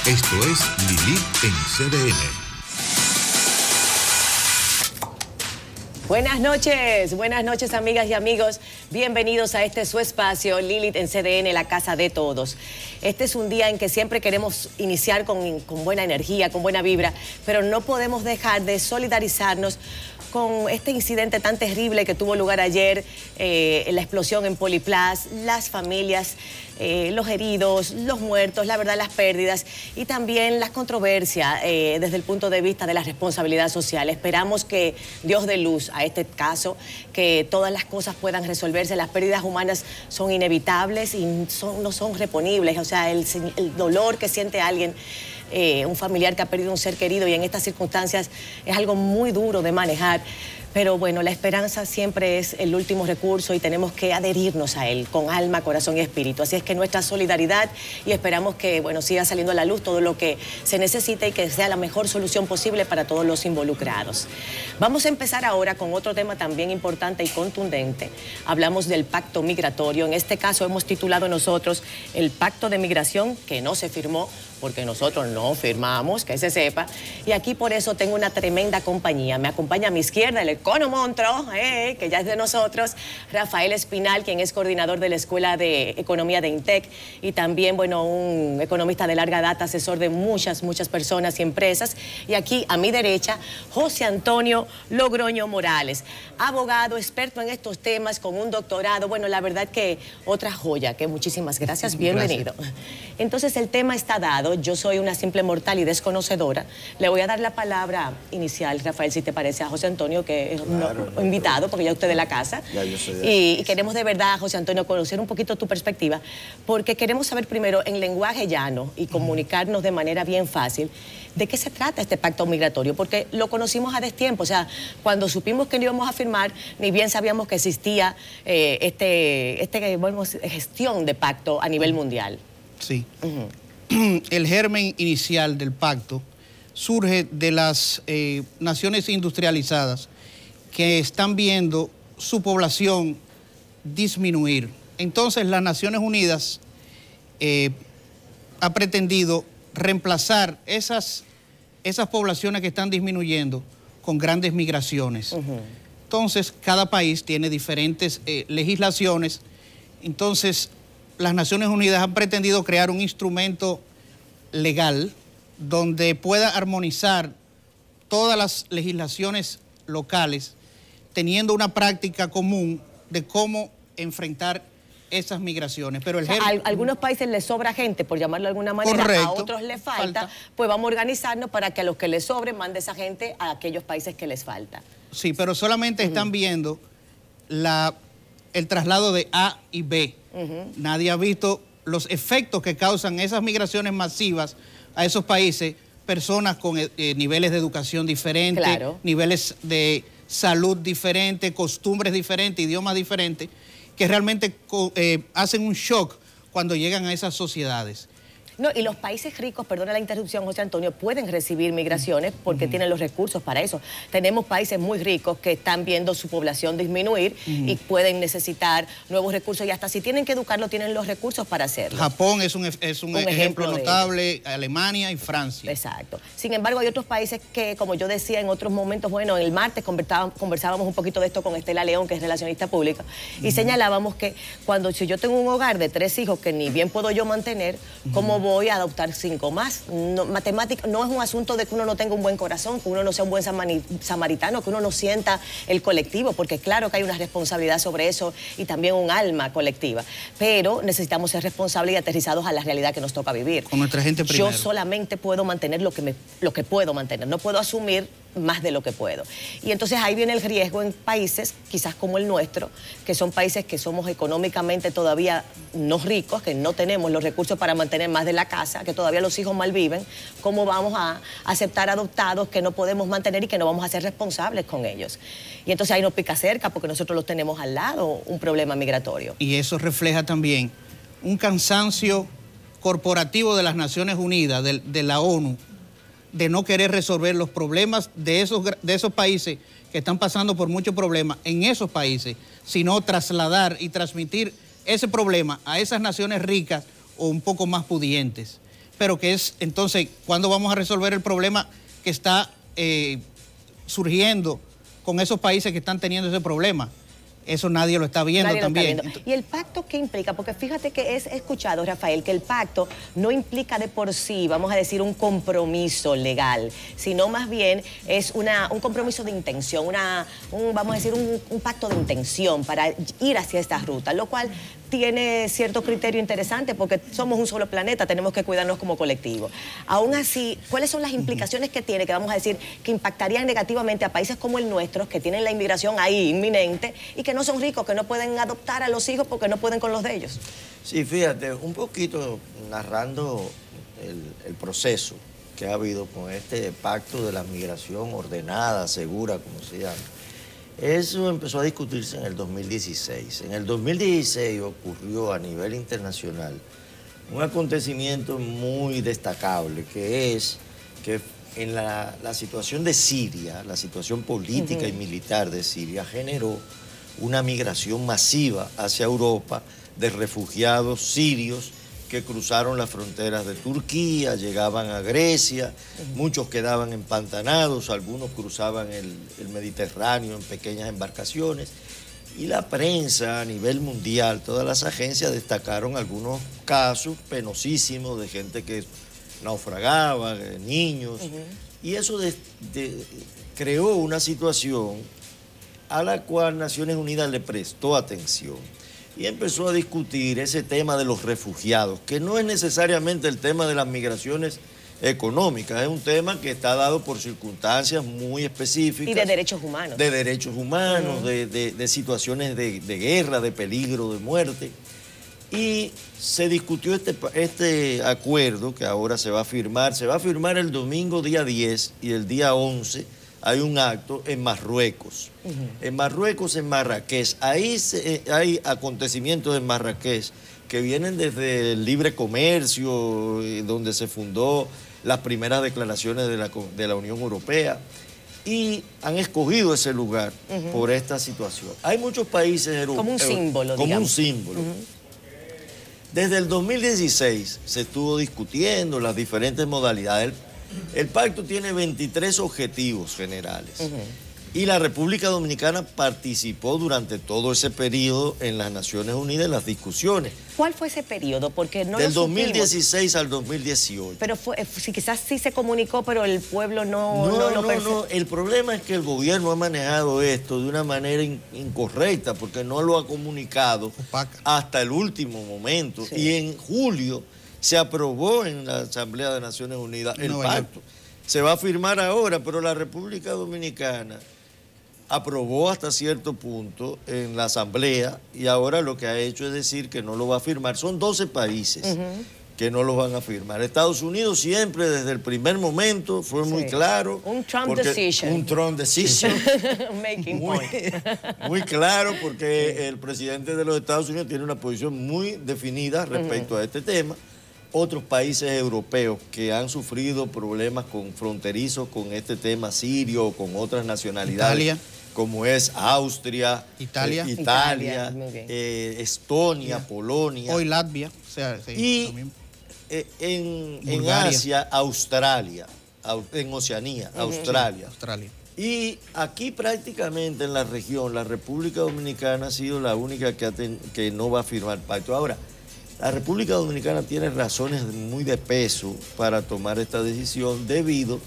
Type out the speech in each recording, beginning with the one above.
Esto es Lilith en CDN. Buenas noches amigas y amigos, bienvenidos a este su espacio, Lilith en CDN, la casa de todos. Este es un día en que siempre queremos iniciar con buena energía, con buena vibra, pero no podemos dejar de solidarizarnos con este incidente tan terrible que tuvo lugar ayer, la explosión en Poliplas, las familias, los heridos, los muertos, la verdad, las pérdidas y también las controversias desde el punto de vista de la responsabilidad social. Esperamos que Dios dé luz a este caso, que todas las cosas puedan resolverse. Las pérdidas humanas son inevitables y no son reponibles. O sea, el dolor que siente alguien, un familiar que ha perdido un ser querido y en estas circunstancias es algo muy duro de manejar. Pero bueno, la esperanza siempre es el último recurso y tenemos que adherirnos a él con alma, corazón y espíritu. Así es que nuestra solidaridad y esperamos que, bueno, siga saliendo a la luz todo lo que se necesite y que sea la mejor solución posible para todos los involucrados. Vamos a empezar ahora con otro tema también importante y contundente. Hablamos del pacto migratorio. En este caso hemos titulado nosotros el pacto de migración que no se firmó porque nosotros no firmamos, que se sepa. Y aquí por eso tengo una tremenda compañía. Me acompaña a mi izquierda el economontro, que ya es de nosotros, Rafael Espinal, quien es coordinador de la Escuela de Economía de INTEC y también, bueno, un economista de larga data, asesor de muchas personas y empresas. Y aquí a mi derecha, José Antonio Logroño Morales, abogado, experto en estos temas, con un doctorado. Bueno, la verdad que otra joya, que muchísimas gracias, bienvenido. Gracias. Entonces el tema está dado. Yo soy una simple mortal y desconocedora. Le voy a dar la palabra inicial, Rafael, si te parece, a José Antonio, que es un invitado, porque ya usted es de la casa. Ya yo soy y queremos de verdad, José Antonio, conocer un poquito tu perspectiva, porque queremos saber primero, en lenguaje llano y comunicarnos de manera bien fácil, ¿de qué se trata este pacto migratorio? Porque lo conocimos a destiempo, o sea, cuando supimos que no íbamos a firmar, ni bien sabíamos que existía gestión de pacto a nivel mundial. Sí. El germen inicial del pacto surge de las naciones industrializadas que están viendo su población disminuir. Entonces las Naciones Unidas ha pretendido reemplazar esas poblaciones que están disminuyendo con grandes migraciones. Entonces cada país tiene diferentes legislaciones. Entonces las Naciones Unidas han pretendido crear un instrumento legal donde pueda armonizar todas las legislaciones locales, teniendo una práctica común de cómo enfrentar esas migraciones. Pero a algunos países les sobra gente, por llamarlo de alguna manera. Correcto. A otros les falta, pues vamos a organizarnos para que a los que les sobre mande esa gente a aquellos países que les falta. Sí, pero solamente están viendo el traslado de A y B. Nadie ha visto los efectos que causan esas migraciones masivas a esos países, personas con niveles de educación diferentes, claro, niveles de salud diferentes, costumbres diferentes, idiomas diferentes, que realmente hacen un shock cuando llegan a esas sociedades. No, y los países ricos, perdona la interrupción, José Antonio, pueden recibir migraciones porque tienen los recursos para eso. Tenemos países muy ricos que están viendo su población disminuir y pueden necesitar nuevos recursos y hasta si tienen que educarlo, tienen los recursos para hacerlo. Japón es un ejemplo notable, Alemania y Francia. Exacto. Sin embargo, hay otros países que, como yo decía en otros momentos, bueno, el martes conversábamos un poquito de esto con Estela León, que es relacionista pública, y señalábamos que si yo tengo un hogar de 3 hijos que ni bien puedo yo mantener, ¿cómo voy a adoptar 5 más? Matemática no es un asunto de que uno no tenga un buen corazón, que uno no sea un buen samaritano, que uno no sienta el colectivo, porque claro que hay una responsabilidad sobre eso y también un alma colectiva, pero necesitamos ser responsables y aterrizados a la realidad que nos toca vivir. Con nuestra gente primero. Yo solamente puedo mantener lo que puedo mantener, no puedo asumir más de lo que puedo. Y entonces ahí viene el riesgo en países, quizás como el nuestro, que son países que somos económicamente todavía no ricos, que no tenemos los recursos para mantener más de la casa, que todavía los hijos malviven. ¿Cómo vamos a aceptar adoptados que no podemos mantener y que no vamos a ser responsables con ellos? Y entonces ahí nos pica cerca porque nosotros los tenemos al lado, un problema migratorio. Y eso refleja también un cansancio corporativo de las Naciones Unidas, de la ONU, de no querer resolver los problemas de esos países que están pasando por muchos problemas en esos países, sino trasladar y transmitir ese problema a esas naciones ricas o un poco más pudientes. pero que es, entonces, ¿cuándo vamos a resolver el problema que está surgiendo con esos países que están teniendo ese problema? Eso nadie lo está viendo también. ¿Y el pacto qué implica? Porque fíjate que he escuchado, Rafael, que el pacto no implica de por sí, vamos a decir, un compromiso legal, sino más bien es un compromiso de intención, vamos a decir, un pacto de intención para ir hacia esta ruta, lo cual tiene cierto criterio interesante porque somos un solo planeta, tenemos que cuidarnos como colectivo. Aún así, ¿cuáles son las implicaciones que tiene, que vamos a decir, que impactarían negativamente a países como el nuestro, que tienen la inmigración ahí inminente y que no son ricos, que no pueden adoptar a los hijos porque no pueden con los de ellos? Sí, fíjate, un poquito narrando el proceso que ha habido con este pacto de la migración ordenada, segura, como se llama. Eso empezó a discutirse en el 2016. En el 2016 ocurrió a nivel internacional un acontecimiento muy destacable, que es que en la situación de Siria, la situación política y militar de Siria generó una migración masiva hacia Europa de refugiados sirios que cruzaron las fronteras de Turquía, llegaban a Grecia, muchos quedaban empantanados, algunos cruzaban el Mediterráneo en pequeñas embarcaciones, y la prensa a nivel mundial, todas las agencias destacaron algunos casos penosísimos de gente que naufragaba, niños, y eso creó una situación a la cual Naciones Unidas le prestó atención y empezó a discutir ese tema de los refugiados, que no es necesariamente el tema de las migraciones económicas, es un tema que está dado por circunstancias muy específicas. Y de derechos humanos. De derechos humanos, de situaciones de guerra, de peligro, de muerte. Y se discutió este acuerdo que ahora se va a firmar el domingo día 10 y el día 11 hay un acto en Marruecos. En Marruecos, en Marrakech. Ahí hay acontecimientos en Marrakech que vienen desde el libre comercio, donde se fundó las primeras declaraciones de la Unión Europea, y han escogido ese lugar por esta situación. Hay muchos países europeos. Como un símbolo, como digamos. un símbolo. Desde el 2016 se estuvo discutiendo las diferentes modalidades. El pacto tiene 23 objetivos generales y la República Dominicana participó durante todo ese periodo en las Naciones Unidas en las discusiones. ¿Cuál fue ese periodo? Porque no Del lo supimos. 2016 al 2018. Pero quizás sí se comunicó, pero el pueblo no. El problema es que el gobierno ha manejado esto de una manera incorrecta porque no lo ha comunicado hasta el último momento. Sí. Y en julio se aprobó en la Asamblea de Naciones Unidas el pacto. Se va a firmar ahora, pero la República Dominicana aprobó hasta cierto punto en la Asamblea y ahora lo que ha hecho es decir que no lo va a firmar. Son 12 países que no lo van a firmar. Estados Unidos siempre, desde el primer momento, fue muy claro. Un Trump decision. Un Trump decision. Making point. Muy claro, porque el presidente de los Estados Unidos tiene una posición muy definida respecto a este tema. Otros países europeos que han sufrido problemas fronterizos con este tema sirio o con otras nacionalidades, Italia, como es Austria, Italia, Estonia, Polonia. Hoy Latvia. O sea, y en Asia, Australia, en Oceanía, Australia. Y aquí prácticamente en la región, la República Dominicana ha sido la única que no va a firmar pacto. Ahora, la República Dominicana tiene razones muy de peso para tomar esta decisión debido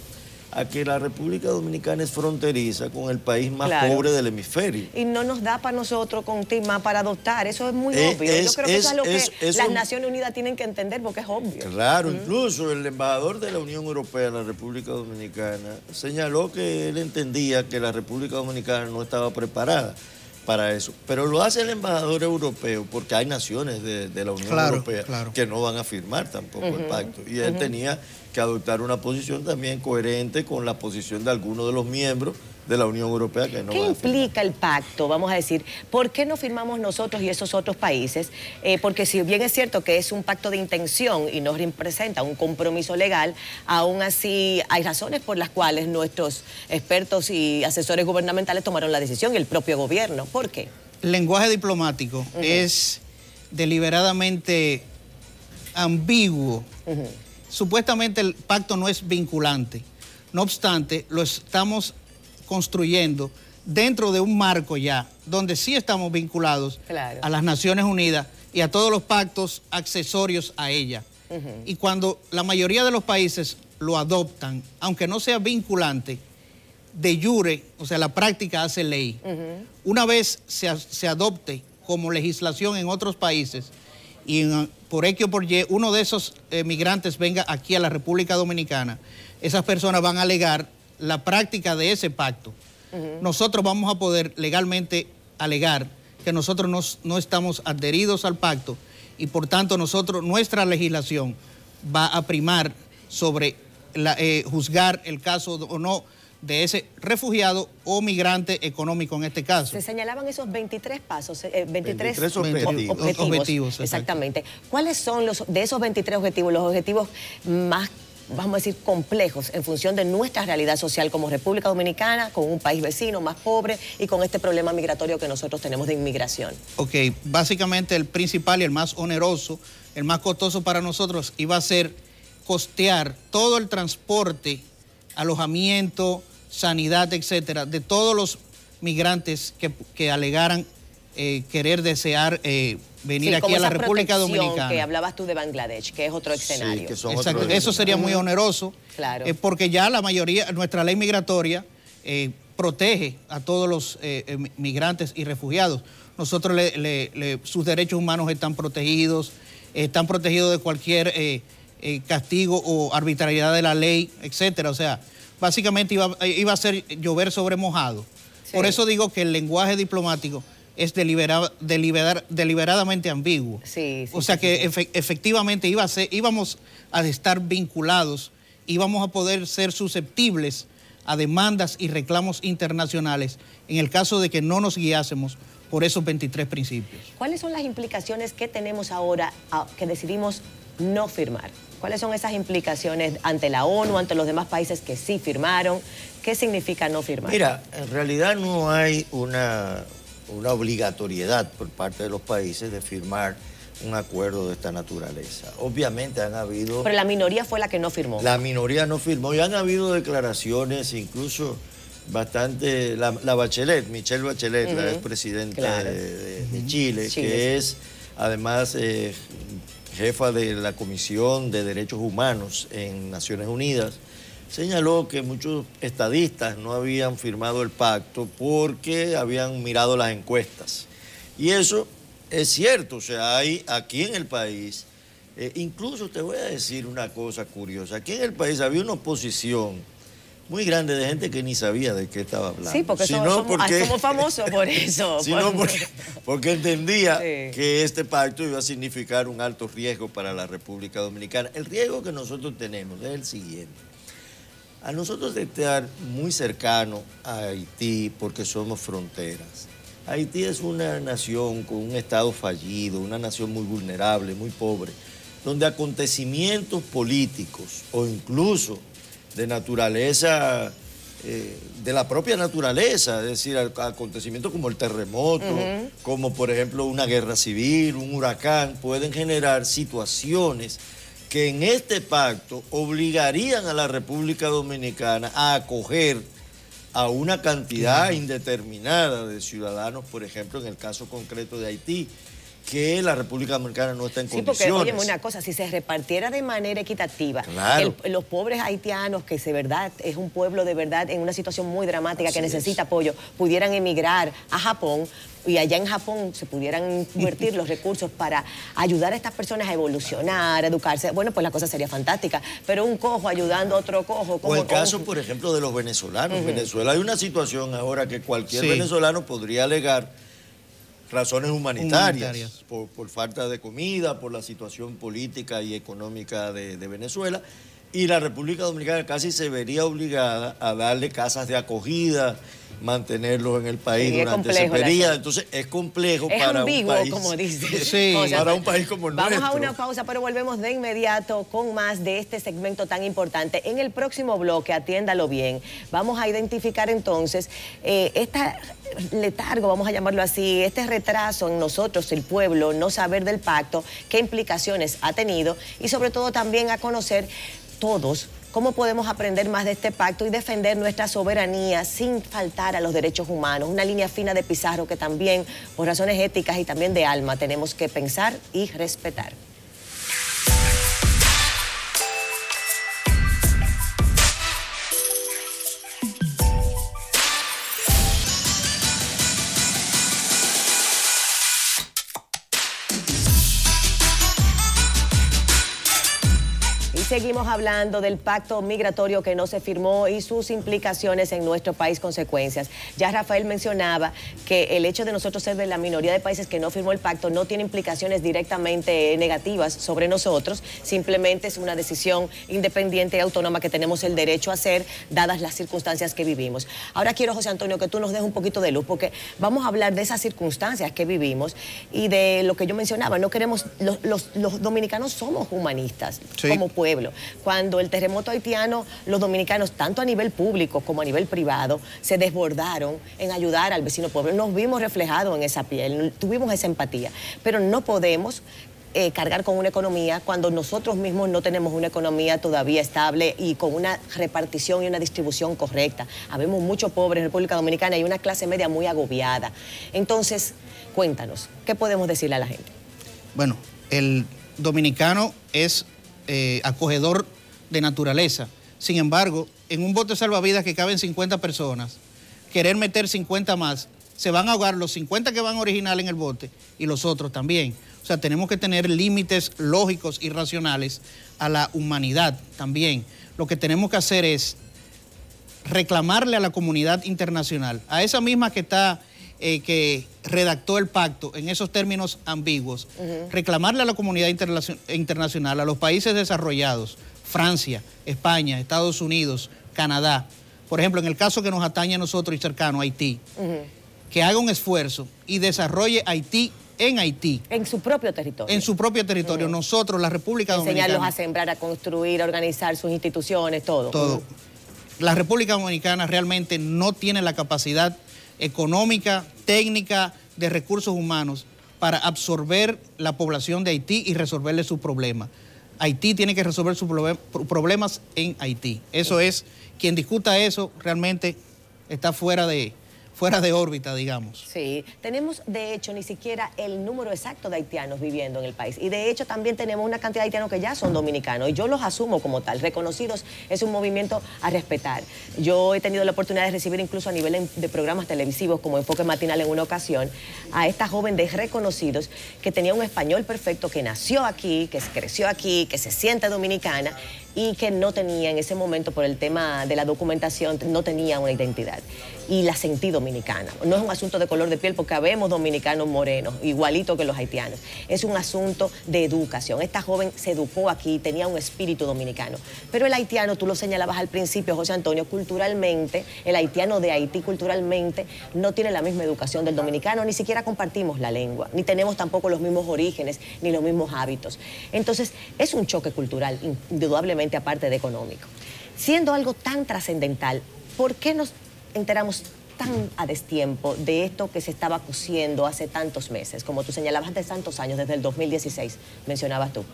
a que la República Dominicana es fronteriza con el país más pobre del hemisferio. Y no nos da para nosotros con más para adoptar, eso es muy obvio. Yo creo que eso es lo que las Naciones Unidas tienen que entender porque es obvio. Claro, incluso el embajador de la Unión Europea en la República Dominicana señaló que él entendía que la República Dominicana no estaba preparada para eso. Pero lo hace el embajador europeo porque hay naciones de la Unión Europea que no van a firmar tampoco el pacto. Y él tenía que adoptar una posición también coherente con la posición de algunos de los miembros de la Unión Europea que no van a firmar. ¿Qué implica el pacto? Vamos a decir, ¿por qué no firmamos nosotros y esos otros países? Porque si bien es cierto que es un pacto de intención y no representa un compromiso legal, aún así hay razones por las cuales nuestros expertos y asesores gubernamentales tomaron la decisión y el propio gobierno. ¿Por qué? El lenguaje diplomático es deliberadamente ambiguo supuestamente el pacto no es vinculante. No obstante, lo estamos construyendo dentro de un marco ya, donde sí estamos vinculados a las Naciones Unidas y a todos los pactos accesorios a ella. Y cuando la mayoría de los países lo adoptan, aunque no sea vinculante, de jure, o sea, la práctica hace ley. Una vez se adopte como legislación en otros países y por X o por Y uno de esos migrantes venga aquí a la República Dominicana, esas personas van a alegar la práctica de ese pacto. Nosotros vamos a poder legalmente alegar que nosotros no estamos adheridos al pacto y por tanto nuestra legislación va a primar sobre juzgar el caso o no de ese refugiado o migrante económico en este caso. Se señalaban esos 23 pasos, 23 objetivos. Exactamente. ¿Cuáles son de esos 23 objetivos, los objetivos más, vamos a decir, complejos en función de nuestra realidad social como República Dominicana, con un país vecino más pobre y con este problema migratorio que nosotros tenemos de inmigración? Ok, básicamente el principal y el más oneroso, el más costoso para nosotros iba a ser costear todo el transporte, alojamiento, sanidad, etcétera, de todos los migrantes que alegaran desear venir aquí a la República Dominicana. Que hablabas tú de Bangladesh, que es otro escenario. Sí, exacto, eso sería muy oneroso, claro. Porque ya la mayoría, nuestra ley migratoria protege a todos los migrantes y refugiados. Nosotros sus derechos humanos están protegidos de cualquier castigo o arbitrariedad de la ley, etcétera. O sea, básicamente iba a ser llover sobre mojado. Sí. Por eso digo que el lenguaje diplomático es deliberadamente ambiguo. Sí, o sea que efectivamente íbamos a estar vinculados, íbamos a poder ser susceptibles a demandas y reclamos internacionales en el caso de que no nos guiásemos por esos 23 principios. ¿Cuáles son las implicaciones que tenemos ahora que decidimos no firmar? ¿Cuáles son esas implicaciones ante la ONU, ante los demás países que sí firmaron? ¿Qué significa no firmar? Mira, en realidad no hay una obligatoriedad por parte de los países de firmar un acuerdo de esta naturaleza. Obviamente han habido... Pero la minoría fue la que no firmó. La minoría no firmó y han habido declaraciones incluso bastante... La Bachelet, Michelle Bachelet, la expresidenta de Chile, que es además jefa de la Comisión de Derechos Humanos en Naciones Unidas, señaló que muchos estadistas no habían firmado el pacto porque habían mirado las encuestas. Y eso es cierto, o sea, hay aquí en el país, incluso te voy a decir una cosa curiosa, aquí en el país había una oposición muy grande de gente que ni sabía de qué estaba hablando. Sí, porque somos famosos por eso. Sino porque entendía que este pacto iba a significar un alto riesgo para la República Dominicana. El riesgo que nosotros tenemos es el siguiente. A nosotros de estar muy cercano a Haití porque somos fronteras. Haití es una nación con un estado fallido, una nación muy vulnerable, muy pobre, donde acontecimientos políticos o incluso de naturaleza, de la propia naturaleza, es decir, acontecimientos como el terremoto, como por ejemplo una guerra civil, un huracán, pueden generar situaciones que en este pacto obligarían a la República Dominicana a acoger a una cantidad indeterminada de ciudadanos, por ejemplo, en el caso concreto de Haití, que la República Dominicana no está en condiciones. Sí, porque, oye, una cosa, si se repartiera de manera equitativa, los pobres haitianos, que de verdad es un pueblo de verdad en una situación muy dramática, que necesita apoyo, pudieran emigrar a Japón, y allá en Japón se pudieran invertir los recursos para ayudar a estas personas a evolucionar, a educarse, bueno, pues la cosa sería fantástica. Pero un cojo ayudando a otro cojo... O el caso, por ejemplo, de los venezolanos. En Venezuela hay una situación ahora que cualquier venezolano podría alegar razones humanitarias. Por falta de comida, por la situación política y económica de Venezuela, y la República Dominicana casi se vería obligada a darle casas de acogida mantenerlos en el país Sí, durante ese periodo. Entonces es complejo es para ambiguo, un país. como dice. Sí. Para un país como el nuestro. Vamos a una pausa, pero volvemos de inmediato con más de este segmento tan importante. En el próximo bloque, atiéndalo bien, vamos a identificar entonces este letargo, vamos a llamarlo así, este retraso en nosotros, el pueblo, no saber del pacto, qué implicaciones ha tenido y sobre todo también a conocer todos cómo podemos aprender más de este pacto y defender nuestra soberanía sin faltar a los derechos humanos. Una línea fina de Pizarro que también, por razones éticas y también de alma, tenemos que pensar y respetar. Seguimos hablando del pacto migratorio que no se firmó y sus implicaciones en nuestro país, consecuencias. Ya Rafael mencionaba que el hecho de nosotros ser de la minoría de países que no firmó el pacto no tiene implicaciones directamente negativas sobre nosotros, simplemente es una decisión independiente y autónoma que tenemos el derecho a hacer, dadas las circunstancias que vivimos. Ahora quiero, José Antonio, que tú nos des un poquito de luz, porque vamos a hablar de esas circunstancias que vivimos y de lo que yo mencionaba. No queremos, los dominicanos somos humanistas, sí, como pueblo. Cuando el terremoto haitiano, los dominicanos, tanto a nivel público como a nivel privado, se desbordaron en ayudar al vecino pueblo. Nos vimos reflejados en esa piel, tuvimos esa empatía, pero no podemos cargar con una economía cuando nosotros mismos no tenemos una economía todavía estable y con una repartición y una distribución correcta. Habemos muchos pobres en República Dominicana y una clase media muy agobiada. Entonces, cuéntanos, ¿qué podemos decirle a la gente? Bueno, el dominicano es acogedor de naturaleza. Sin embargo, en un bote salvavidas que caben 50 personas, querer meter 50 más, se van a ahogar los 50 que van original en el bote y los otros también. O sea, tenemos que tener límites lógicos y racionales a la humanidad también. Lo que tenemos que hacer es reclamarle a la comunidad internacional, a esa misma que está que redactó el pacto en esos términos ambiguos, reclamarle a la comunidad internacional, a los países desarrollados, Francia, España, Estados Unidos, Canadá, por ejemplo, en el caso que nos atañe a nosotros y cercano, Haití, que haga un esfuerzo y desarrolle Haití en Haití. En su propio territorio. En su propio territorio. Nosotros, la República Dominicana. Enseñarlos a sembrar, a construir, a organizar sus instituciones, todo. Todo. La República Dominicana realmente no tiene la capacidad económica, técnica, de recursos humanos para absorber la población de Haití y resolverle sus problemas. Haití tiene que resolver sus problemas en Haití. Eso es, quien discuta eso realmente está fuera de órbita, digamos. Sí, tenemos de hecho ni siquiera el número exacto de haitianos viviendo en el país y de hecho también tenemos una cantidad de haitianos que ya son dominicanos y yo los asumo como tal, reconocidos, es un movimiento a respetar. Yo he tenido la oportunidad de recibir incluso a nivel de programas televisivos como Enfoque Matinal en una ocasión a esta joven de reconocidos que tenía un español perfecto, que nació aquí, que creció aquí, que se siente dominicana y que no tenía en ese momento, por el tema de la documentación, no tenía una identidad. Y la sentí dominicana. No es un asunto de color de piel, porque habemos dominicanos morenos, igualitos que los haitianos. Es un asunto de educación. Esta joven se educó aquí, tenía un espíritu dominicano. Pero el haitiano, tú lo señalabas al principio, José Antonio, culturalmente, el haitiano de Haití culturalmente no tiene la misma educación del dominicano, ni siquiera compartimos la lengua, ni tenemos tampoco los mismos orígenes, ni los mismos hábitos. Entonces, es un choque cultural, indudablemente, aparte de económico. Siendo algo tan trascendental, ¿por qué nos enteramos tan a destiempo de esto que se estaba cociendo hace tantos meses? Como tú señalabas, de tantos años, desde el 2016, mencionabas tú.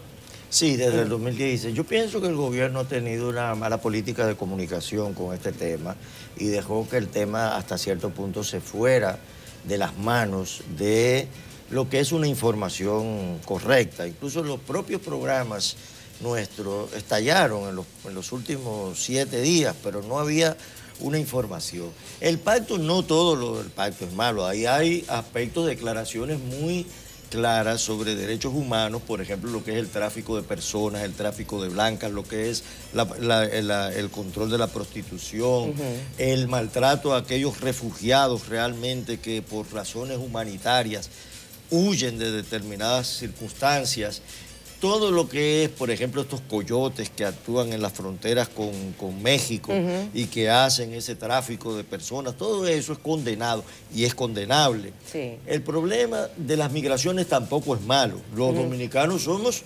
Sí, desde el 2016. Yo pienso que el gobierno ha tenido una mala política de comunicación con este tema y dejó que el tema hasta cierto punto se fuera de las manos de lo que es una información correcta. Incluso los propios programas nuestros estallaron en los últimos 7 días, pero no había una información. El pacto, no todo lo del pacto es malo. Ahí hay aspectos, declaraciones muy claras sobre derechos humanos, por ejemplo, lo que es el tráfico de personas, el tráfico de blancas, lo que es el control de la prostitución, el maltrato a aquellos refugiados realmente que por razones humanitarias huyen de determinadas circunstancias. todo lo que es, por ejemplo, estos coyotes que actúan en las fronteras con México y que hacen ese tráfico de personas, todo eso es condenado y es condenable. Sí. El problema de las migraciones tampoco es malo. Los dominicanos somos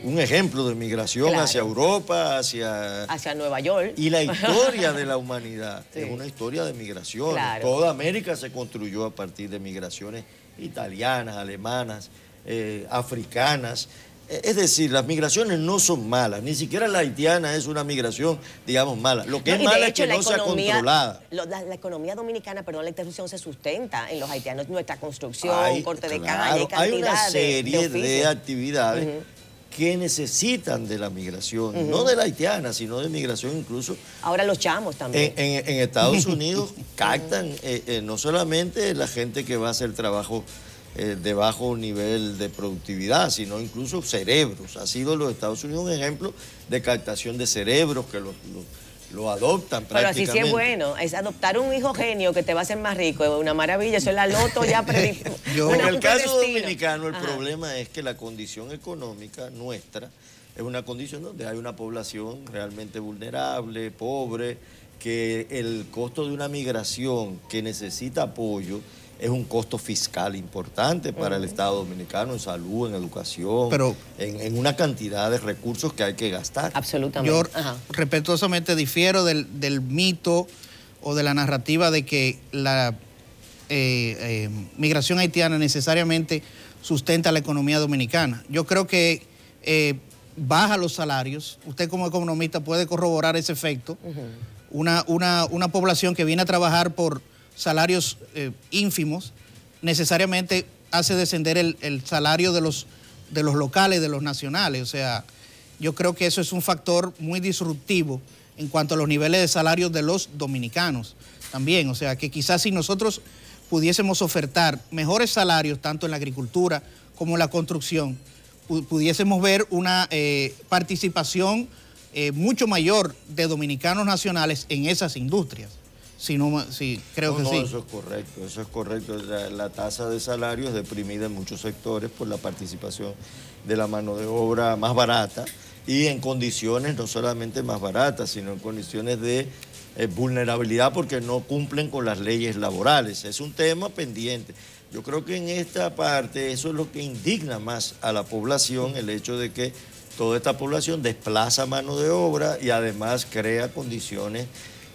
un ejemplo de migración hacia Europa, hacia Nueva York. Y la historia de la humanidad Sí. es una historia de migraciones. Claro. Toda América se construyó a partir de migraciones italianas, alemanas, africanas. Es decir, las migraciones no son malas, ni siquiera la haitiana es una migración, digamos, mala. Lo que es mala es que no sea controlada. La economía dominicana, perdón la interrupción, se sustenta en los haitianos, nuestra construcción, corte de claro, calle, cantidad hay una serie de de actividades que necesitan de la migración, no de la haitiana, sino de migración incluso. Ahora los chamos también. En Estados Unidos captan no solamente la gente que va a hacer trabajo de bajo nivel de productividad, sino incluso cerebros. Ha sido los Estados Unidos un ejemplo de captación de cerebros que lo adoptan Pero así prácticamente. sí es bueno, es adoptar un hijo genio que te va a hacer más rico, es una maravilla, eso es la loto ya En el caso dominicano, el problema es que la condición económica nuestra es una condición donde hay una población realmente vulnerable, pobre, que el costo de una migración que necesita apoyo es un costo fiscal importante para el Estado dominicano en salud, en educación, en una cantidad de recursos que hay que gastar. Absolutamente. Yo respetuosamente difiero del mito o de la narrativa de que la migración haitiana necesariamente sustenta la economía dominicana. Yo creo que baja los salarios. Usted como economista puede corroborar ese efecto. Una población que viene a trabajar por salarios ínfimos, necesariamente hace descender el salario de los locales, de los nacionales. O sea, yo creo que eso es un factor muy disruptivo en cuanto a los niveles de salarios de los dominicanos también. O sea, que quizás si nosotros pudiésemos ofertar mejores salarios, tanto en la agricultura como en la construcción, pudiésemos ver una participación mucho mayor de dominicanos nacionales en esas industrias. Creo que sí. Eso es correcto. La tasa de salario es deprimida en muchos sectores por la participación de la mano de obra más barata y en condiciones no solamente más baratas, sino en condiciones de vulnerabilidad porque no cumplen con las leyes laborales. Es un tema pendiente. Yo creo que en esta parte eso es lo que indigna más a la población, el hecho de que toda esta población desplaza mano de obra y además crea condiciones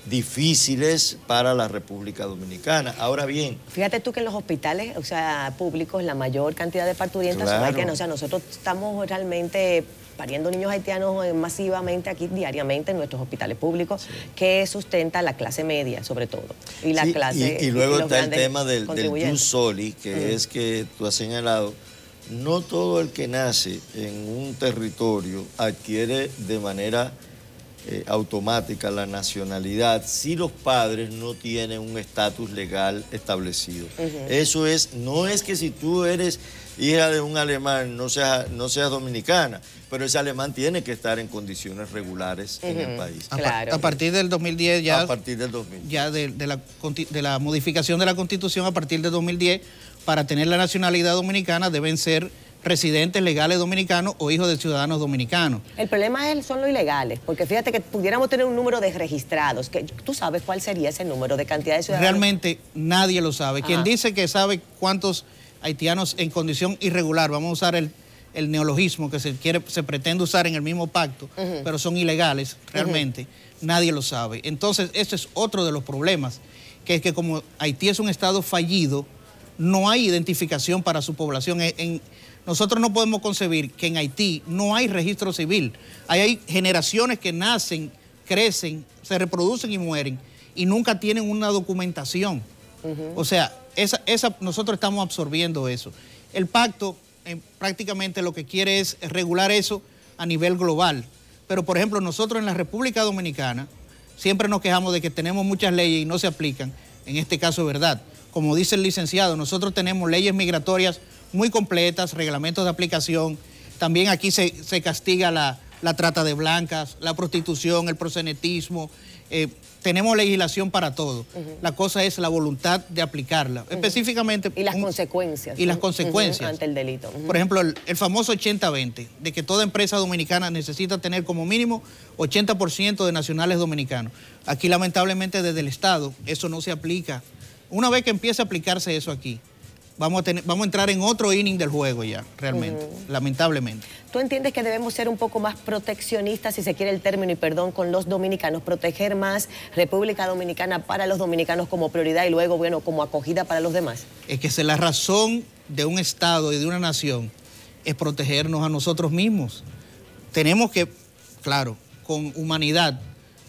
difíciles para la República Dominicana. Ahora bien, fíjate tú que en los hospitales, o sea, públicos, la mayor cantidad de parturientas son haitianas. O sea, nosotros estamos realmente pariendo niños haitianos masivamente aquí diariamente en nuestros hospitales públicos, que sustenta la clase media, sobre todo. Y la clase. Y luego está el tema del jus soli, que es que tú has señalado, no todo el que nace en un territorio adquiere de manera automática la nacionalidad si los padres no tienen un estatus legal establecido. Eso no es que si tú eres hija de un alemán no seas dominicana, pero ese alemán tiene que estar en condiciones regulares en el país. A partir del 2010 ya. A partir del 2010. Ya de la modificación de la Constitución a partir del 2010, para tener la nacionalidad dominicana deben ser residentes legales dominicanos o hijos de ciudadanos dominicanos. El problema son los ilegales, porque fíjate que pudiéramos tener un número de registrados, que tú sabes cuál sería ese número de cantidad de ciudadanos. Realmente nadie lo sabe. Quien dice que sabe cuántos haitianos en condición irregular, vamos a usar el neologismo que se pretende usar en el mismo pacto, pero son ilegales realmente, nadie lo sabe. Entonces, ese es otro de los problemas, que es que como Haití es un estado fallido, no hay identificación para su población. Nosotros no podemos concebir que en Haití no hay registro civil. Hay generaciones que nacen, crecen, se reproducen y mueren y nunca tienen una documentación. O sea, nosotros estamos absorbiendo eso. El pacto prácticamente lo que quiere es regular eso a nivel global. Pero, por ejemplo, nosotros en la República Dominicana siempre nos quejamos de que tenemos muchas leyes y no se aplican. En este caso, verdad. Como dice el licenciado, nosotros tenemos leyes migratorias muy completas, reglamentos de aplicación. También aquí se castiga la la trata de blancas, la prostitución, el proxenetismo. Tenemos legislación para todo. La cosa es la voluntad de aplicarla. Específicamente... Y las consecuencias. Y las consecuencias. Ante el delito. Por ejemplo, el famoso 80-20, de que toda empresa dominicana necesita tener como mínimo 80% de nacionales dominicanos. Aquí, lamentablemente, desde el Estado, eso no se aplica. Una vez que empiece a aplicarse eso aquí, vamos a entrar en otro inning del juego ya, realmente, lamentablemente. ¿Tú entiendes que debemos ser un poco más proteccionistas, si se quiere el término, y perdón, con los dominicanos, proteger más República Dominicana para los dominicanos como prioridad y luego, bueno, como acogida para los demás? Es que la razón de un Estado y de una nación es protegernos a nosotros mismos. Tenemos que, claro, con humanidad,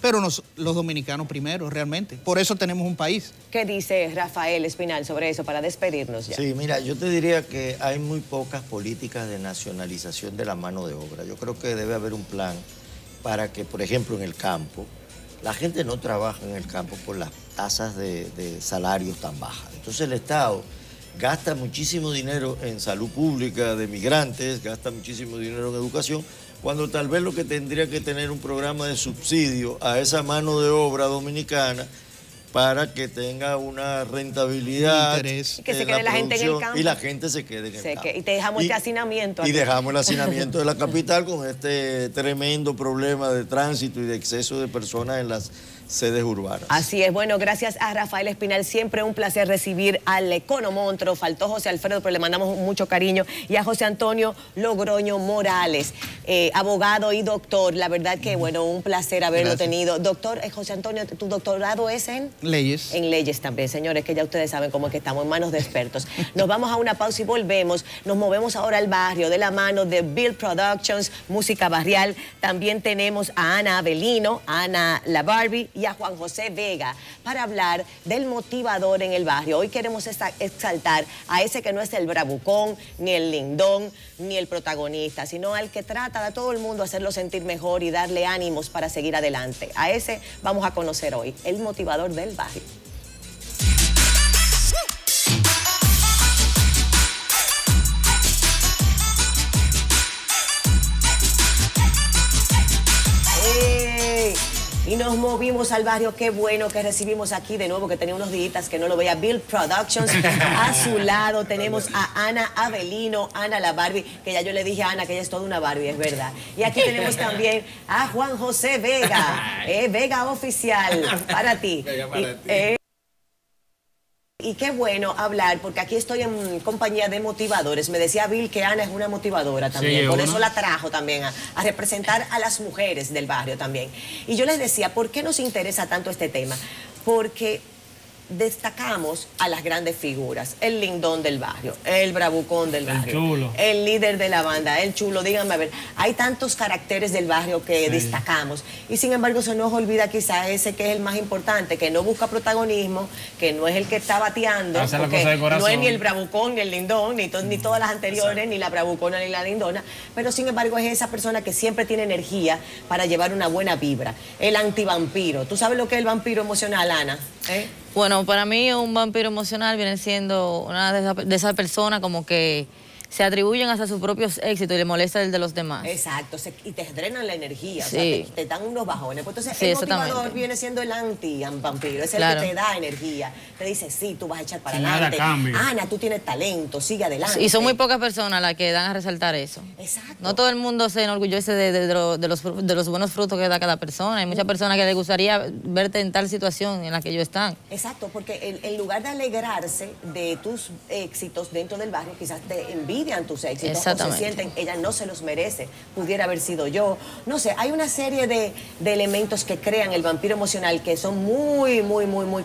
pero los dominicanos primero, realmente. Por eso tenemos un país. ¿Qué dice Rafael Espinal sobre eso para despedirnos ya? Sí, mira, yo te diría que hay muy pocas políticas de nacionalización de la mano de obra. Yo creo que debe haber un plan para que, por ejemplo, en el campo, la gente no trabaja en el campo por las tasas de salarios tan bajas. Entonces el Estado gasta muchísimo dinero en salud pública de migrantes, gasta muchísimo dinero en educación, cuando tal vez lo que tendría que tener un programa de subsidio a esa mano de obra dominicana para que tenga una rentabilidad. Y que se quede la gente en el campo. Y la gente se quede en el campo. Y te dejamos este hacinamiento aquí. Y dejamos el hacinamiento de la capital con este tremendo problema de tránsito y de exceso de personas en las sedes urbanas. Así es. Bueno, gracias a Rafael Espinal. Siempre un placer recibir al economontro. Faltó José Alfredo, pero le mandamos mucho cariño. Y a José Antonio Logroño Morales, abogado y doctor. La verdad que, bueno, un placer haberlo tenido. Doctor, José Antonio, ¿tu doctorado es en? Leyes. En leyes también, señores, que ya ustedes saben cómo es que estamos en manos de expertos. Nos vamos a una pausa y volvemos. Nos movemos ahora al barrio de la mano de Bill Productions, música barrial. También tenemos a Ana Avelino, a Ana la Barbie y a Juan José Vega para hablar del motivador en el barrio. Hoy queremos exaltar a ese que no es el bravucón, ni el lindón, ni el protagonista, sino al que trata a todo el mundo hacerlo sentir mejor y darle ánimos para seguir adelante. A ese vamos a conocer hoy, el motivador del barrio. Y nos movimos al barrio. Qué bueno que recibimos aquí de nuevo, que tenía unos días que no lo veía, Bill Productions. A su lado tenemos a Ana Avelino, Ana la Barbie, que ya yo le dije a Ana que ella es toda una Barbie, es verdad. Y aquí tenemos también a Juan José Vega, Vega Oficial, para ti. Vega para ti. Y qué bueno hablar, porque aquí estoy en compañía de motivadores. Me decía Bill que Ana es una motivadora también, sí, por eso la trajo también a representar a las mujeres del barrio también. Y yo les decía, ¿por qué nos interesa tanto este tema? Porque destacamos a las grandes figuras, el lindón del barrio, el bravucón del barrio, chulo, el líder de la banda, el chulo, díganme a ver, hay tantos caracteres del barrio que destacamos y sin embargo se nos olvida quizás ese que es el más importante, que no busca protagonismo, que no es el que está bateando, porque no es ni el bravucón, ni el lindón, ni todas las anteriores, ni la bravucona, ni la lindona, pero sin embargo es esa persona que siempre tiene energía para llevar una buena vibra, el antivampiro. ¿Tú sabes lo que es el vampiro emocional, Ana? Bueno, para mí un vampiro emocional viene siendo una de esas personas como que se atribuyen hasta sus propios éxitos y le molesta el de los demás. Exacto, y te drenan la energía, sí, o sea, te dan unos bajones. Pues entonces sí, el motivador viene siendo el anti-vampiro, es el que te da energía, te dice, sí, tú vas a echar para adelante. Ana, tú tienes talento, sigue adelante. Y son muy pocas personas las que dan a resaltar eso. Exacto. No todo el mundo se enorgullece de los buenos frutos que da cada persona. Hay muchas personas que les gustaría verte en tal situación en la que ellos están. Exacto, porque en lugar de alegrarse de tus éxitos dentro del barrio, quizás te envidian tus éxitos o se sienten, ella no se los merece, pudiera haber sido yo. No sé, hay una serie de elementos que crean el vampiro emocional que son muy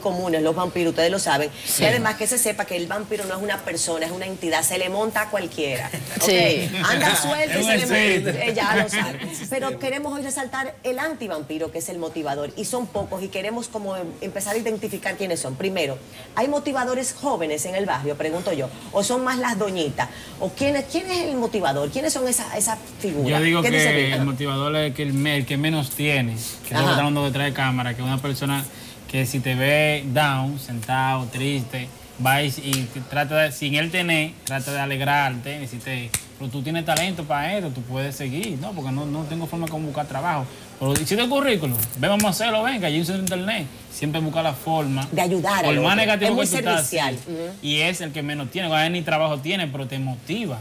comunes, los vampiros, ustedes lo saben. Sí. Y además que se sepa que el vampiro no es una persona, es una entidad, se le monta a cualquiera. ¿Okay? Sí. Anda suelto y se le monta, ella lo sabe. Pero queremos hoy resaltar el antivampiro, que es el motivador, y son pocos, y queremos como empezar a identificar quiénes son. Primero, ¿hay motivadores jóvenes en el barrio, pregunto yo, o son más las doñitas? ¿O quién es el motivador? ¿Quiénes son esas figuras? Yo digo que el motivador es el que menos tiene, que está hablando detrás de cámara, que es una persona que si te ve down, sentado, triste, va y trata de, sin él tener, trata de alegrarte, decirte, pero tú tienes talento para esto, tú puedes seguir, ¿no? Porque no tengo forma de cómo buscar trabajo. Pero si el currículum, ven, vamos a hacerlo, venga, yo uso internet, siempre busca la forma de ayudar por al más otro. negativo Es muy que tú estás, servicial. y es el que menos tiene, cuando ni trabajo tiene, pero te motiva.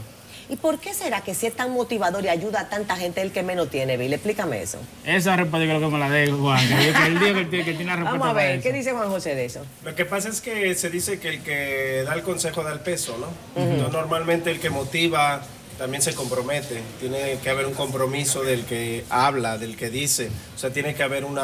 ¿Y por qué será que si es tan motivador y ayuda a tanta gente el que menos tiene, Bill? Explícame eso. Esa respuesta yo creo que me la dé Juan, que el día que tiene la respuesta. Vamos a para ver, eso. ¿qué dice Juan José de eso? Lo que pasa es que se dice que el que da el consejo da el peso, ¿no? Entonces, normalmente el que motiva también se compromete. Tiene que haber un compromiso del que habla, del que dice. O sea, tiene que haber un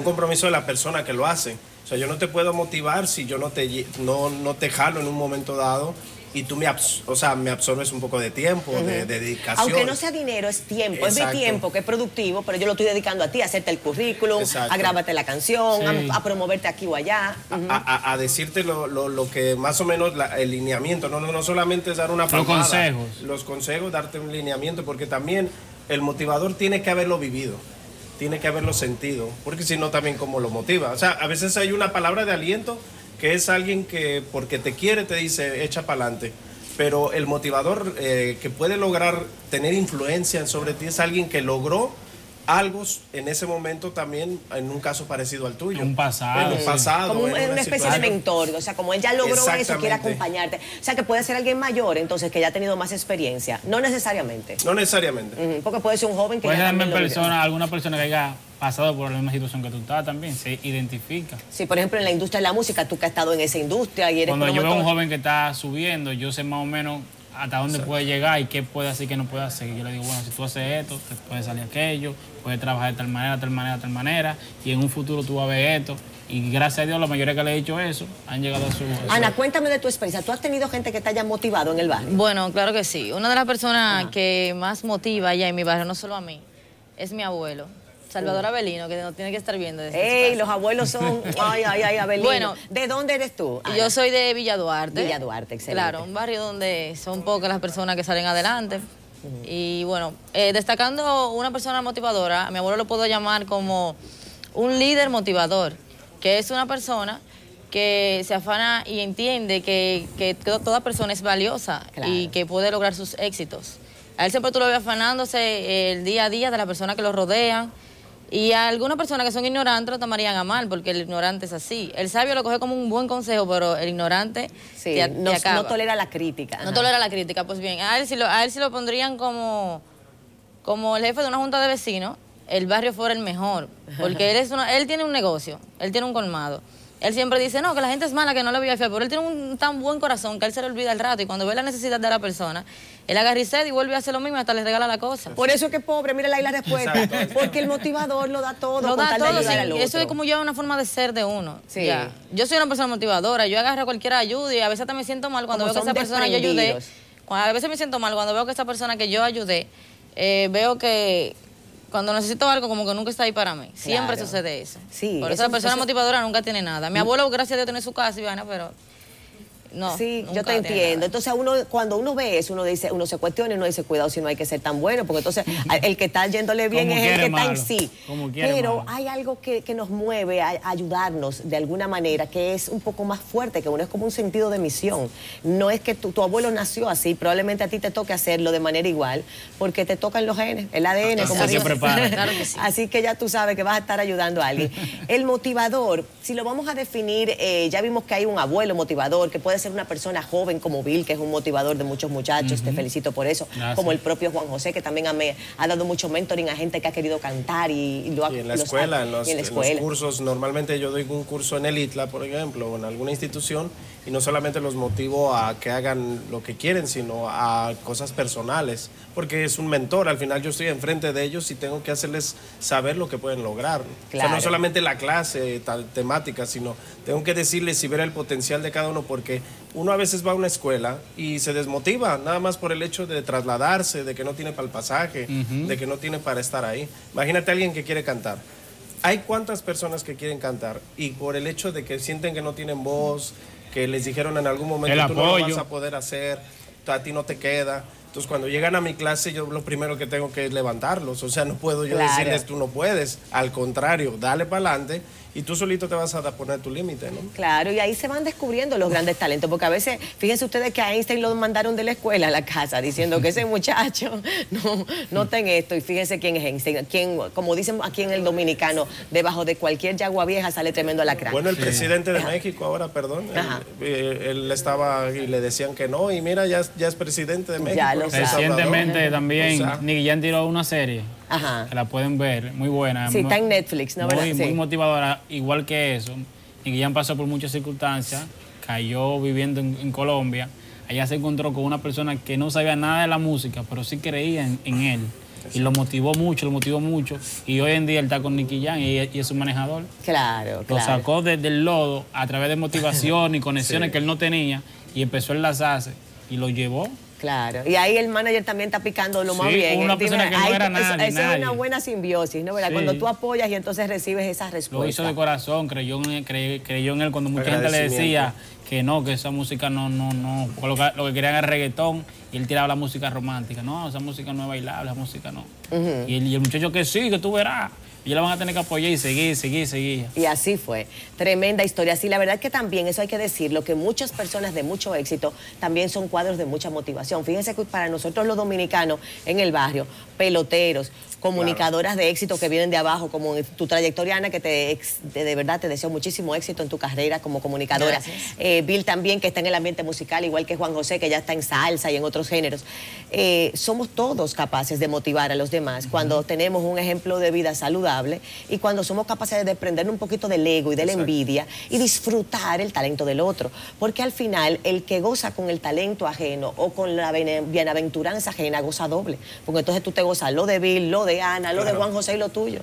compromiso de la persona que lo hace. O sea, yo no te puedo motivar si yo no te jalo en un momento dado y tú me absorbes un poco de tiempo, de dedicación. Aunque no sea dinero, es tiempo. Exacto. Es mi tiempo que es productivo, pero yo lo estoy dedicando a ti, a hacerte el currículum, Exacto. a grabarte la canción, Sí. a promoverte aquí o allá. A decirte lo que más o menos el lineamiento, no solamente es dar una palmada. consejos. Los consejos, darte un lineamiento, porque también el motivador tiene que haberlo vivido, tiene que haberlo sentido, porque si no también cómo lo motiva. O sea, a veces hay una palabra de aliento que es alguien que porque te quiere te dice echa para adelante, pero el motivador que puede lograr tener influencia sobre ti es alguien que logró algo en ese momento también, en un caso parecido al tuyo. En un pasado. En un pasado. Como en una especie de situación. mentor, o sea, como él ya logró eso, Exactamente. quiere acompañarte. O sea, que puede ser alguien mayor, entonces, que ya ha tenido más experiencia. No necesariamente. No necesariamente. Porque puede ser un joven que Puede ya ser también también lo vivió. alguna persona que haya pasado por la misma situación que tú estás también, se identifica. Sí, por ejemplo, en la industria de la música, tú que has estado en esa industria y eres Cuando yo veo a un promotor. joven que está subiendo, yo sé más o menos hasta dónde puede llegar y qué puede hacer y qué no puede hacer. Y yo le digo, bueno, si tú haces esto, te puede salir aquello, puedes trabajar de tal manera, tal manera, tal manera, y en un futuro tú vas a ver esto. Y gracias a Dios, la mayoría que le he dicho eso, han llegado a su... Ana, cuéntame de tu experiencia. ¿Tú has tenido gente que te haya motivado en el barrio? Bueno, claro que sí. Una de las personas que más motiva allá en mi barrio, no solo a mí, es mi abuelo, Salvador Avelino, que nos tiene que estar viendo. Desde ¡Ey, este los abuelos son! ¡Ay, Abelino! Bueno, ¿de dónde eres tú, Ana? Yo soy de Villa Duarte. Villa Duarte, excelente. Claro, un barrio donde son pocas las personas que salen adelante. Y bueno, destacando una persona motivadora, a mi abuelo lo puedo llamar como un líder motivador, que es una persona que se afana y entiende que toda persona es valiosa Claro. y que puede lograr sus éxitos. A él siempre tú lo ves afanándose el día a día de las personas que lo rodean. Y a algunas personas que son ignorantes lo tomarían a mal, porque el ignorante es así. El sabio lo coge como un buen consejo, pero el ignorante Sí, te no acaba. tolera la crítica. No Ajá. tolera la crítica. Pues bien, a él sí lo pondrían como el jefe de una junta de vecinos, el barrio fuera el mejor. Porque él tiene un negocio, él tiene un colmado. Él siempre dice, no, que la gente es mala, que no le voy a fiar, pero él tiene un tan buen corazón que él se le olvida el rato y cuando ve la necesidad de la persona, él agarra y cede y vuelve a hacer lo mismo y hasta le regala la cosa. Por eso es que pobre, mírala ahí la respuesta. Exacto. Porque el motivador lo da todo. Lo con da tal de todo, ayudar sí. al otro. Eso es como ya una forma de ser de uno. Sí. Ya. Yo soy una persona motivadora, yo agarro cualquier ayuda y a veces hasta me siento mal cuando Como veo que son esa persona yo ayudé. desprendidos. A veces me siento mal cuando veo que esa persona que yo ayudé, veo que cuando necesito algo como que nunca está ahí para mí. Siempre Claro. sucede eso. Sí, Por eso- eso la persona eso- motivadora nunca tiene nada. Mi abuelo, gracias a Dios, tiene su casa y vaina, pero no. Sí, nunca yo te tiene entiendo. nada. Entonces, cuando uno ve eso, uno se cuestiona y uno dice, cuidado si no hay que ser tan bueno, porque entonces el que está yéndole bien Como es el quiere que está en malo. sí. Como quiere Pero malo. hay algo que nos mueve a ayudarnos de alguna manera, que es un poco más fuerte que uno, es como un sentido de misión. No es que tu abuelo nació así, probablemente a ti te toque hacerlo de manera igual, porque te tocan los genes, el ADN, como Así Dios. se prepara. Claro que sí. Así que ya tú sabes que vas a estar ayudando a alguien. El motivador, si lo vamos a definir, ya vimos que hay un abuelo motivador, que puede ser una persona joven como Bill, que es un motivador de muchos muchachos, te felicito por eso, Gracias. como el propio Juan José, que también ha dado mucho mentoring a gente que ha querido cantar y lo ha... Y en la los escuela, ha- en los, y en la en los escuela. cursos, normalmente yo doy un curso en el ITLA, por ejemplo, o en alguna institución, y no solamente los motivo a que hagan lo que quieren, sino a cosas personales, porque es un mentor, al final yo estoy enfrente de ellos y tengo que hacerles saber lo que pueden lograr. O sea, Claro. no solamente la clase temática, sino tengo que decirles y ver el potencial de cada uno, porque uno a veces va a una escuela y se desmotiva, nada más por el hecho de trasladarse, de que no tiene para el pasaje, de que no tiene para estar ahí. Imagínate a alguien que quiere cantar. Hay cuántas personas que quieren cantar y por el hecho de que sienten que no tienen voz, que les dijeron en algún momento El tú no lo apoyo. vas a poder hacer, a ti no te queda. Entonces, cuando llegan a mi clase, yo lo primero que tengo que es levantarlos. O sea, no puedo yo Claro. decirles, tú no puedes. Al contrario, dale para adelante y tú solito te vas a poner tu límite, ¿no? Claro, y ahí se van descubriendo los grandes talentos, porque a veces, fíjense ustedes que a Einstein lo mandaron de la escuela a la casa diciendo que ese muchacho no está en esto, y fíjense quién es Einstein, quién, como dicen aquí en el dominicano, debajo de cualquier yagua vieja sale tremendo alacrán. Bueno, el presidente de México ahora, perdón, él estaba y le decían que no, y mira, ya es presidente de México. Ya lo sabe. Recientemente también, O sea, Nicky Jam tiró una serie, Ajá. que la pueden ver, muy buena. Sí, está en Netflix, ¿no? ¿Verdad? Muy, Sí. muy motivadora, igual que eso. Nicky Jam pasó por muchas circunstancias, cayó viviendo en Colombia, allá se encontró con una persona que no sabía nada de la música, pero sí creía en él. Y lo motivó mucho, y hoy en día él está con Nicky Jam y es un manejador. Claro, Lo claro. sacó del lodo a través de motivación y conexiones que él no tenía, y empezó a enlazarse y lo llevó. Claro, y ahí el manager también está picando lo más Sí, bien. una persona que no era nadie, Eso es nadie. una buena simbiosis, ¿no? ¿Verdad? Sí. Cuando tú apoyas y entonces recibes esas Lo hizo respuestas. de corazón, creyó en él cuando mucha gente le decía que no, que esa música no, lo que querían era reggaetón, y él tiraba la música romántica. No, esa música no es bailable, esa música no. Y el muchacho que sí, que tú verás, y ya la van a tener que apoyar y seguir. Y así fue. Tremenda historia. Sí, la verdad es que también, eso hay que decirlo, que muchas personas de mucho éxito también son cuadros de mucha motivación. Fíjense que para nosotros los dominicanos en el barrio, peloteros, comunicadoras de éxito que vienen de abajo, como en tu trayectoria, Ana, que de verdad te deseo muchísimo éxito en tu carrera como comunicadora. Bill también, que está en el ambiente musical, igual que Juan José, que ya está en salsa y en otros géneros. Somos todos capaces de motivar a los demás cuando tenemos un ejemplo de vida saludable y cuando somos capaces de desprender un poquito del ego y de la envidia y disfrutar el talento del otro. Porque al final, el que goza con el talento ajeno o con la bienaventuranza ajena goza doble. Porque entonces tú te gozas lo de Bill, lo de Ana, lo de Juan José y lo tuyo.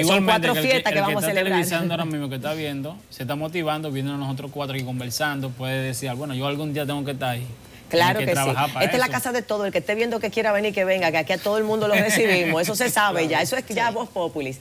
Son 4 fiestas que vamos a celebrar. El que está televisando ahora mismo, que está viendo, se está motivando, viendo a nosotros 4 aquí conversando, puede decir, bueno, yo algún día tengo que estar ahí. Claro que sí. Esta es la casa de todo. El que esté viendo que quiera venir, que venga, que aquí a todo el mundo lo recibimos. Eso se sabe ya. Eso es ya voz populis.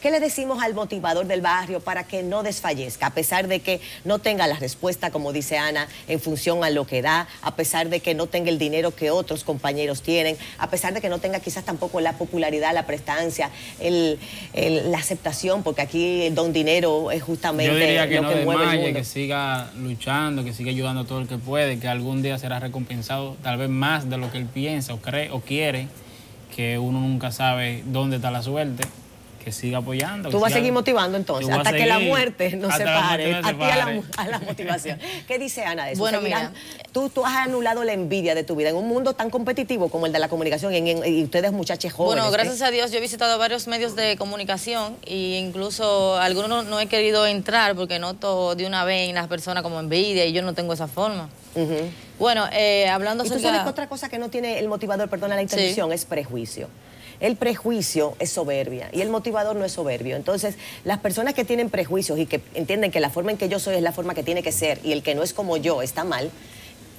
¿Qué le decimos al motivador del barrio para que no desfallezca, a pesar de que no tenga la respuesta, como dice Ana, en función a lo que da, a pesar de que no tenga el dinero que otros compañeros tienen, a pesar de que no tenga quizás tampoco la popularidad, la prestancia, la aceptación, porque aquí el don dinero es justamente yo diría que lo no que mueve el desmaye, mundo? que siga luchando, que siga ayudando a todo el que puede, que algún día será recompensado tal vez más de lo que él piensa o cree o quiere, que uno nunca sabe dónde está la suerte. Que siga apoyando. Tú vas a seguir motivando entonces, hasta que la muerte nos separe, a ti a la motivación. ¿Qué dice Ana de eso? Bueno, mira, tú has anulado la envidia de tu vida en un mundo tan competitivo como el de la comunicación y ustedes muchachos jóvenes. Bueno, gracias a Dios yo he visitado varios medios de comunicación e incluso algunos no he querido entrar porque noto de una vez en las personas como envidia y yo no tengo esa forma. Bueno, hablando y tú sabes que otra cosa que no tiene el motivador, perdona la interrupción, es prejuicio. El prejuicio es soberbia y el motivador no es soberbio. Entonces, las personas que tienen prejuicios y que entienden que la forma en que yo soy es la forma que tiene que ser y el que no es como yo está mal,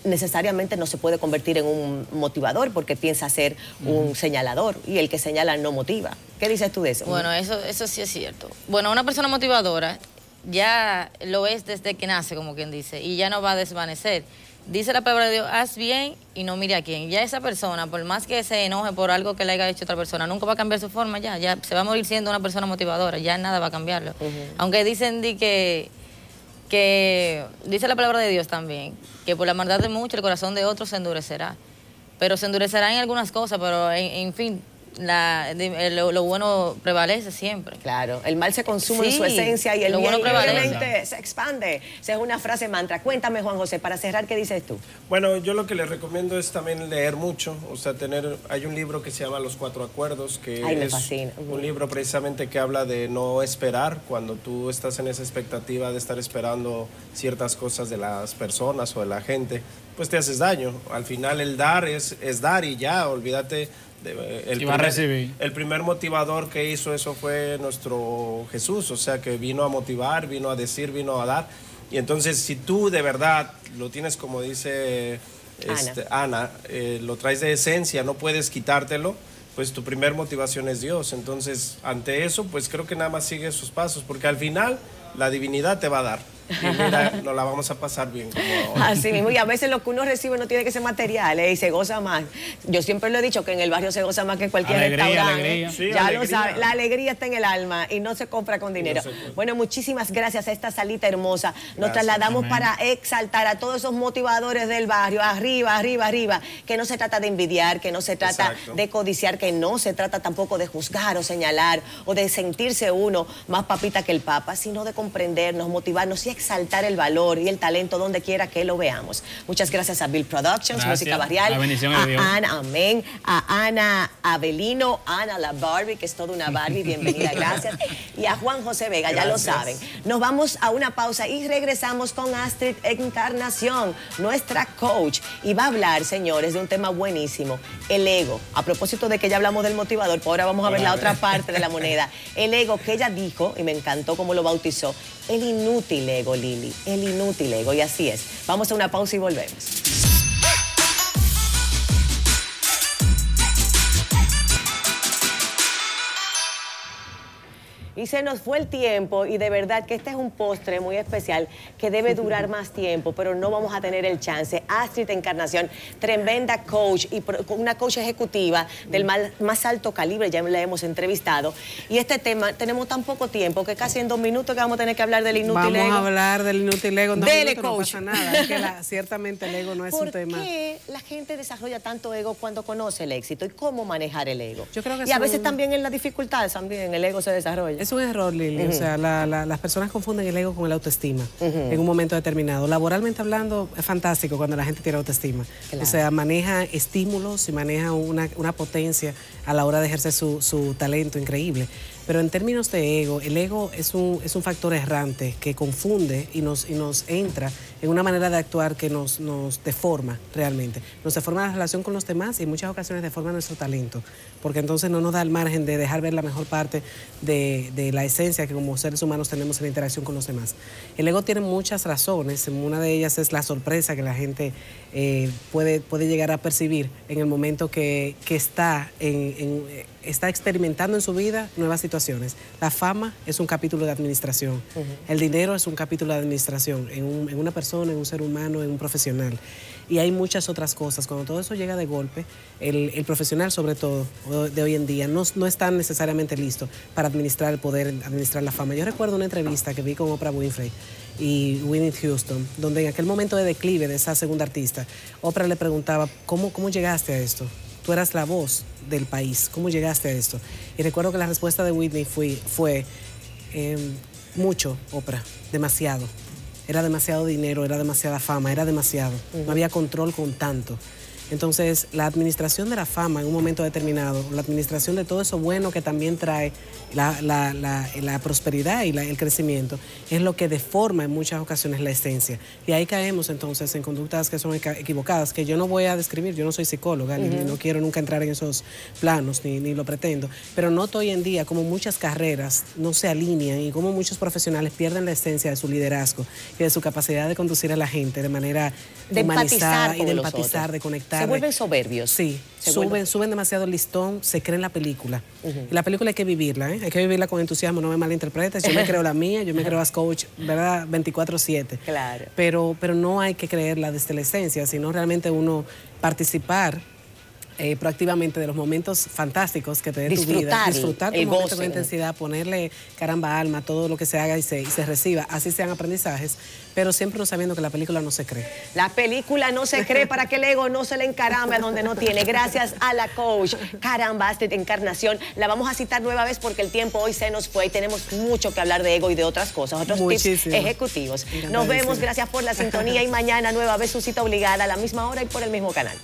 necesariamente no se puede convertir en un motivador porque piensa ser un señalador y el que señala no motiva. ¿Qué dices tú de eso? Bueno, eso sí es cierto. Bueno, una persona motivadora ya lo es desde que nace, como quien dice, y ya no va a desvanecer. Dice la palabra de Dios, haz bien y no mire a quién. Ya esa persona, por más que se enoje por algo que le haya hecho otra persona, nunca va a cambiar su forma ya se va a morir siendo una persona motivadora, ya nada va a cambiarlo. Aunque dicen que dice la palabra de Dios también, que por la maldad de muchos el corazón de otros se endurecerá. Pero se endurecerá en algunas cosas, pero en fin, lo bueno prevalece siempre. Claro, el mal se consume en su esencia y el bien obviamente se expande. Esa es una frase mantra. Cuéntame, Juan José, para cerrar, ¿qué dices tú? Bueno, yo lo que les recomiendo es también leer mucho, o sea, hay un libro que se llama Los 4 Acuerdos, que es un libro precisamente que habla de no esperar, cuando tú estás en esa expectativa de estar esperando ciertas cosas de las personas o de la gente, pues te haces daño. Al final el dar es dar y ya, olvídate. El primer motivador que hizo eso fue nuestro Jesús, o sea que vino a motivar, vino a decir, vino a dar. Y entonces si tú de verdad lo tienes como dice Ana, lo traes de esencia, no puedes quitártelo, pues tu primer motivación es Dios. Entonces ante eso pues creo que nada más sigue sus pasos, porque al final la divinidad te va a dar. Y mira, nos la vamos a pasar bien como ahora. Así mismo, y a veces lo que uno recibe no tiene que ser material, y se goza más. Yo siempre lo he dicho que en el barrio se goza más que en cualquier restaurante. Alegría. Sí, ya alegría. lo sabe, la alegría está en el alma y no se compra con dinero. Bueno, muchísimas gracias a esta salita hermosa. Nos trasladamos para exaltar a todos esos motivadores del barrio, arriba, arriba, arriba, que no se trata de envidiar, que no se trata de codiciar, que no se trata tampoco de juzgar o señalar o de sentirse uno más papita que el papa, sino de comprendernos, motivarnos y exaltar el valor y el talento donde quiera que lo veamos. Muchas gracias a Bill Productions, Música Barrial, la bendición a de Dios. Ana, amén, a Ana Avelino, Ana la Barbie, que es toda una Barbie, bienvenida, gracias, y a Juan José Vega, ya lo saben. Nos vamos a una pausa y regresamos con Astrid Encarnación, nuestra coach, y va a hablar, señores, de un tema buenísimo, el ego. A propósito de que ya hablamos del motivador, pues ahora vamos a ver la otra parte de la moneda. El ego que ella dijo, y me encantó cómo lo bautizó, el inútil ego, Lili, el inútil ego, y así es. Vamos a una pausa y volvemos. Y se nos fue el tiempo y de verdad que este es un postre muy especial que debe durar más tiempo, pero no vamos a tener el chance. Astrid Encarnación, tremenda coach y una coach ejecutiva del más alto calibre, ya la hemos entrevistado. Y este tema, tenemos tan poco tiempo que casi en 2 minutos que vamos a tener que hablar del inútil ego. Vamos a hablar del inútil ego en 2 Dele, minutos, coach. no pasa nada. Es que ciertamente el ego no es un tema. ¿Por qué la gente desarrolla tanto ego cuando conoce el éxito? ¿Y cómo manejar el ego? Yo creo que y a veces también en las dificultades también el ego se desarrolla. Es un error, Lili. O sea, las personas confunden el ego con el autoestima en un momento determinado. Laboralmente hablando, es fantástico cuando la gente tiene autoestima. Claro. O sea, maneja estímulos y maneja una potencia a la hora de ejercer su talento increíble. Pero en términos de ego, el ego es un factor errante que confunde y nos entra en una manera de actuar que nos deforma realmente. Nos deforma la relación con los demás y en muchas ocasiones deforma nuestro talento, porque entonces no nos da el margen de dejar ver la mejor parte de la esencia que como seres humanos tenemos en la interacción con los demás. El ego tiene muchas razones, una de ellas es la sorpresa que la gente puede llegar a percibir en el momento que está experimentando en su vida nuevas situaciones. La fama es un capítulo de administración. El dinero es un capítulo de administración en una persona, en un ser humano, en un profesional. Y hay muchas otras cosas. Cuando todo eso llega de golpe, el profesional, sobre todo, de hoy en día, no está necesariamente listo para administrar el poder, administrar la fama. Yo recuerdo una entrevista que vi con Oprah Winfrey y Whitney Houston, donde en aquel momento de declive de esa segunda artista, Oprah le preguntaba, ¿cómo llegaste a esto? Tú eras la voz del país, ¿cómo llegaste a esto? Y recuerdo que la respuesta de Whitney fue mucho, Oprah, demasiado. Era demasiado dinero, era demasiada fama, era demasiado. No había control con tanto. Entonces, la administración de la fama en un momento determinado, la administración de todo eso bueno que también trae la prosperidad y el crecimiento, es lo que deforma en muchas ocasiones la esencia. Y ahí caemos entonces en conductas que son equivocadas, que yo no voy a describir, yo no soy psicóloga, ni no quiero nunca entrar en esos planos, ni lo pretendo, pero noto hoy en día como muchas carreras no se alinean y como muchos profesionales pierden la esencia de su liderazgo y de su capacidad de conducir a la gente de manera humanizada y de empatizar, de conectar. Se vuelven soberbios. Sí, suben demasiado el listón, se creen la película. Y la película hay que vivirla, hay que vivirla con entusiasmo, no me malinterpretes. Yo me creo la mía, yo me creo as coach, ¿verdad? 24/7. Claro. Pero no hay que creerla desde la esencia, sino realmente uno participar proactivamente de los momentos fantásticos que te dé tu vida. Disfrutar tu momento con intensidad, ponerle caramba alma a todo lo que se haga y se reciba, así sean aprendizajes, pero siempre no sabiendo que la película no se cree. La película no se cree para que el ego no se le encarame a donde no tiene. Gracias a la coach Caramba Astrid Encarnación. La vamos a citar nueva vez porque el tiempo hoy se nos fue y tenemos mucho que hablar de ego y de otras cosas, otros tips ejecutivos. Nos vemos, gracias por la sintonía y mañana nueva vez su cita obligada a la misma hora y por el mismo canal.